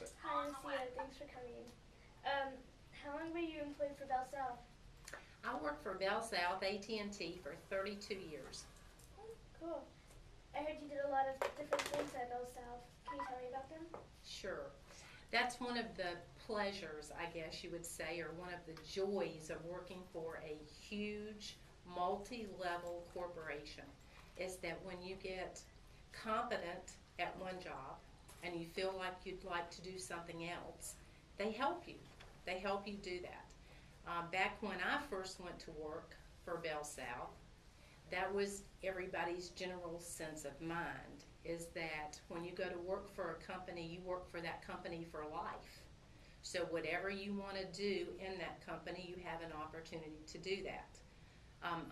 Allison. Hi, I'm Sia. Thanks for coming. How long were you employed for Bell South? I worked for Bell South AT&T for 32 years. Cool. I heard you did a lot of different things at Bell South. Can you tell me about them? Sure. That's one of the pleasures, I guess you would say, or one of the joys of working for a huge multi-level corporation is that when you get competent at one job and you feel like you'd like to do something else, they help you. They help you do that. Back when I first went to work for Bell South, that was everybody's general sense of mind, is that when you go to work for a company, you work for that company for life. So whatever you want to do in that company, you have an opportunity to do that.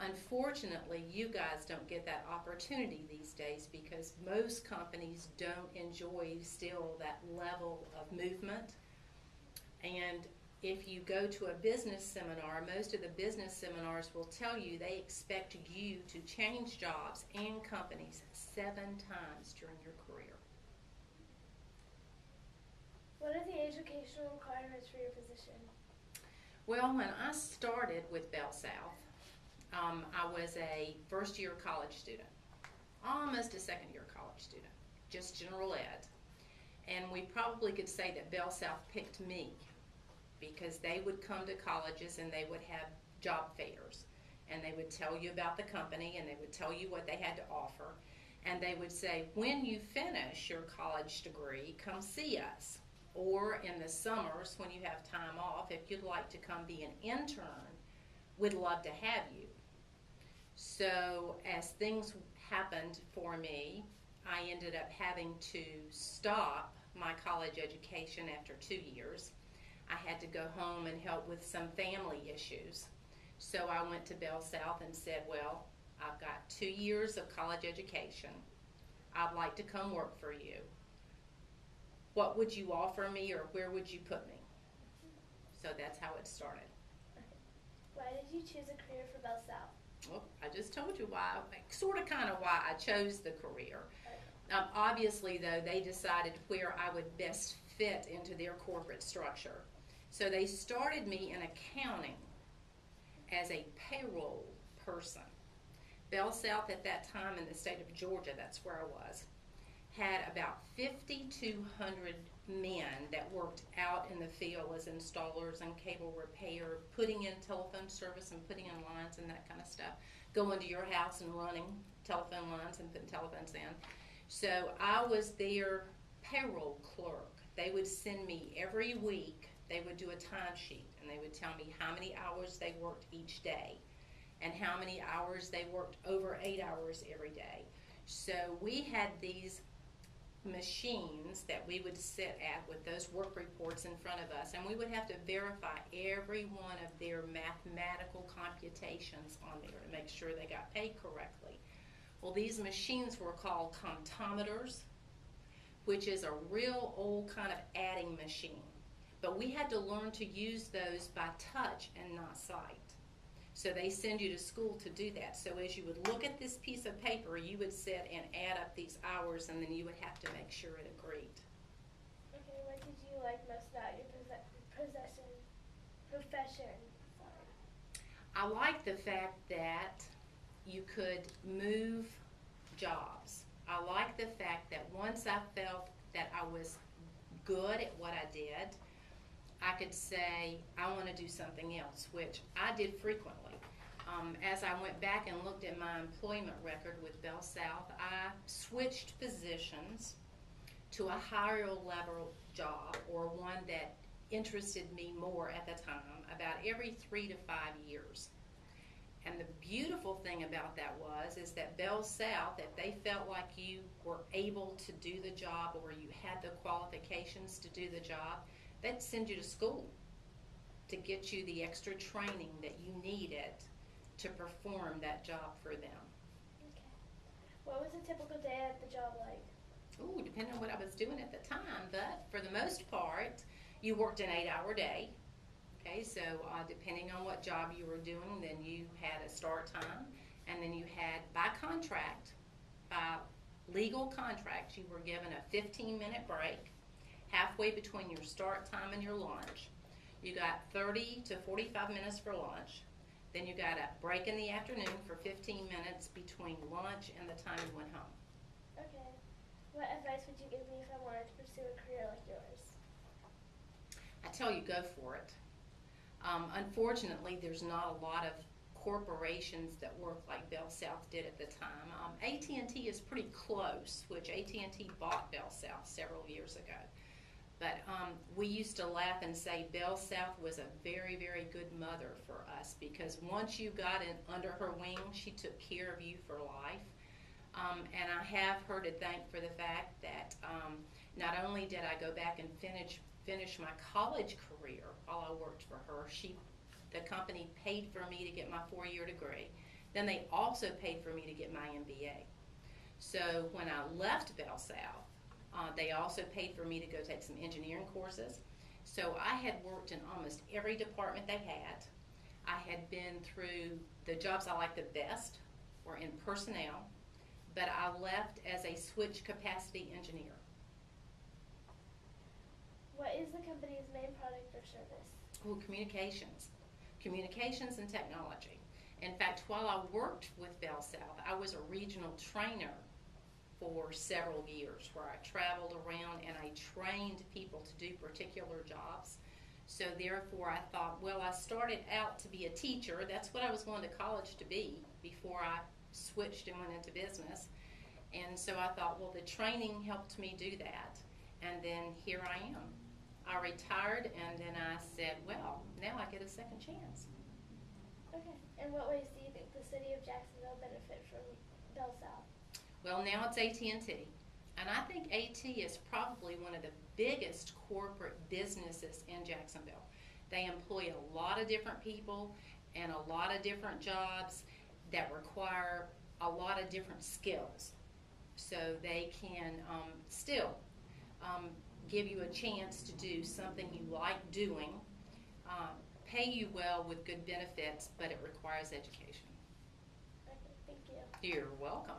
Unfortunately, you guys don't get that opportunity these days because most companies don't enjoy still that level of movement. And if you go to a business seminar, most of the business seminars will tell you they expect you to change jobs and companies 7 times during your career. What are the educational requirements for your position? Well, when I started with Bell South, I was a first-year college student, almost a second-year college student, just general ed. And we probably could say that Bell South picked me because they would come to colleges and they would have job fairs. And they would tell you about the company and they would tell you what they had to offer. And they would say, when you finish your college degree, come see us. Or in the summers, when you have time off, if you'd like to come be an intern, we'd love to have you. So as things happened for me, I ended up having to stop my college education after 2 years. I had to go home and help with some family issues. So I went to Bell South and said, well, I've got 2 years of college education. I'd like to come work for you. What would you offer me, or where would you put me? So that's how it started. Why did you choose a career for Bell South? Well, I just told you why, sort of kind of why I chose the career. Obviously, though, they decided where I would best fit into their corporate structure. So they started me in accounting as a payroll person. Bell South at that time in the state of Georgia, that's where I was, had about 5,200 men that worked out in the field as installers and cable repair, putting in telephone service and putting in lines and that kind of stuff, going to your house and running telephone lines and putting telephones in. So I was their payroll clerk. They would send me every week, they would do a timesheet and they would tell me how many hours they worked each day and how many hours they worked over 8 hours every day. So we had these machines that we would sit at with those work reports in front of us, and we would have to verify every one of their mathematical computations on there to make sure they got paid correctly. Well, these machines were called comptometers, which is a real old kind of adding machine. But we had to learn to use those by touch and not sight. So they send you to school to do that. So as you would look at this piece of paper, you would sit and add up these hours, and then you would have to make sure it agreed. Okay, what did you like most about your profession? I like the fact that you could move jobs. I like the fact that once I felt that I was good at what I did, I could say, I want to do something else, which I did frequently. As I went back and looked at my employment record with Bell South, I switched positions to a higher level job, or one that interested me more at the time, about every 3 to 5 years. And the beautiful thing about that is that Bell South, if they felt like you were able to do the job or you had the qualifications to do the job, they'd send you to school to get you the extra training that you needed to perform that job for them. Okay. What was a typical day at the job like? Ooh, depending on what I was doing at the time, but for the most part, you worked an 8-hour day. Okay, so depending on what job you were doing, then you had a start time, and then you had, by contract, by legal contract, you were given a 15-minute break, halfway between your start time and your lunch. You got 30 to 45 minutes for lunch. Then you got a break in the afternoon for 15 minutes between lunch and the time you went home. Okay. What advice would you give me if I wanted to pursue a career like yours? I tell you, go for it. Unfortunately, there's not a lot of corporations that work like Bell South did at the time. AT&T is pretty close, which AT&T bought Bell South several years ago. But we used to laugh and say Bell South was a very, very good mother for us, because once you got in under her wing, she took care of you for life. And I have her to thank for the fact that not only did I go back and finish my college career while I worked for her, the company paid for me to get my 4-year degree. Then they also paid for me to get my MBA. So when I left Bell South, they also paid for me to go take some engineering courses. So I had worked in almost every department they had. I had been through the jobs I liked the best were in personnel, but I left as a switch capacity engineer. What is the company's main product or service? Oh, communications and technology. In fact, while I worked with Bell South, I was a regional trainer for several years, where I traveled around and I trained people to do particular jobs. So therefore I thought, well, I started out to be a teacher. That's what I was going to college to be before I switched and went into business. And so I thought, well, the training helped me do that. And then here I am. I retired, and then I said, well, now I get a second chance. Okay. In what ways do you think the city of Jacksonville benefit from Bell South? Well, now it's AT&T, and I think AT is probably one of the biggest corporate businesses in Jacksonville. They employ a lot of different people and a lot of different jobs that require a lot of different skills. So they can still give you a chance to do something you like doing, pay you well with good benefits, but it requires education. Okay, thank you. You're welcome.